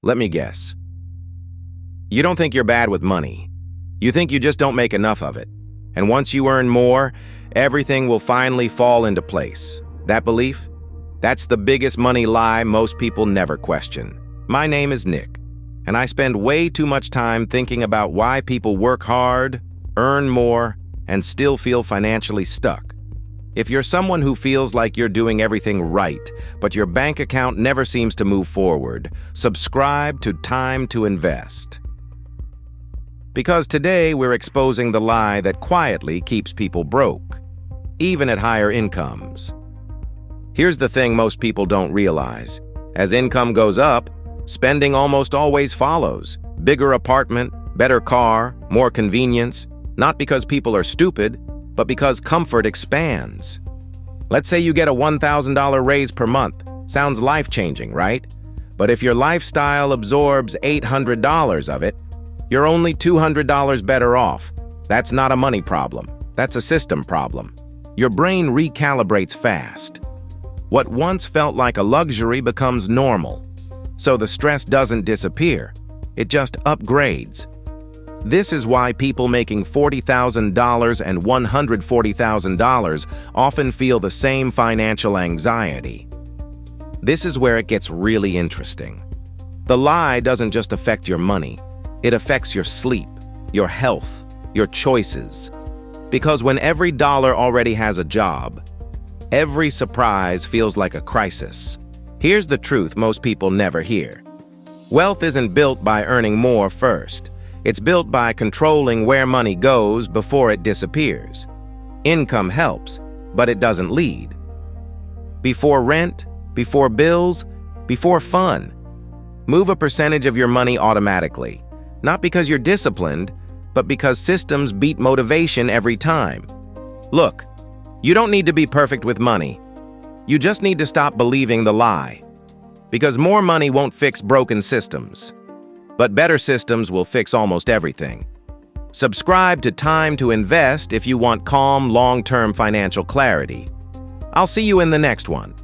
Let me guess. You don't think you're bad with money. You think you just don't make enough of it. And once you earn more, everything will finally fall into place. That belief? That's the biggest money lie most people never question. My name is Nick, and I spend way too much time thinking about why people work hard, earn more, and still feel financially stuck. If you're someone who feels like you're doing everything right, but your bank account never seems to move forward, subscribe to Time to Invest. Because today we're exposing the lie that quietly keeps people broke, even at higher incomes. Here's the thing most people don't realize. As income goes up, spending almost always follows. Bigger apartment, better car, more convenience, not because people are stupid, but because comfort expands. Let's say you get a $1,000 raise per month. Sounds life-changing, right? But if your lifestyle absorbs $800 of it, you're only $200 better off. That's not a money problem. That's a system problem. Your brain recalibrates fast. What once felt like a luxury becomes normal. So the stress doesn't disappear. It just upgrades. This is why people making $40,000 and $140,000 often feel the same financial anxiety. This is where it gets really interesting. The lie doesn't just affect your money. It affects your sleep, your health, your choices. Because when every dollar already has a job, every surprise feels like a crisis. Here's the truth most people never hear. Wealth isn't built by earning more first. It's built by controlling where money goes before it disappears. Income helps, but it doesn't lead. Before rent, before bills, before fun. Move a percentage of your money automatically, not because you're disciplined, but because systems beat motivation every time. Look, you don't need to be perfect with money. You just need to stop believing the lie. Because more money won't fix broken systems. But better systems will fix almost everything. Subscribe to Time to Invest if you want calm, long-term financial clarity. I'll see you in the next one.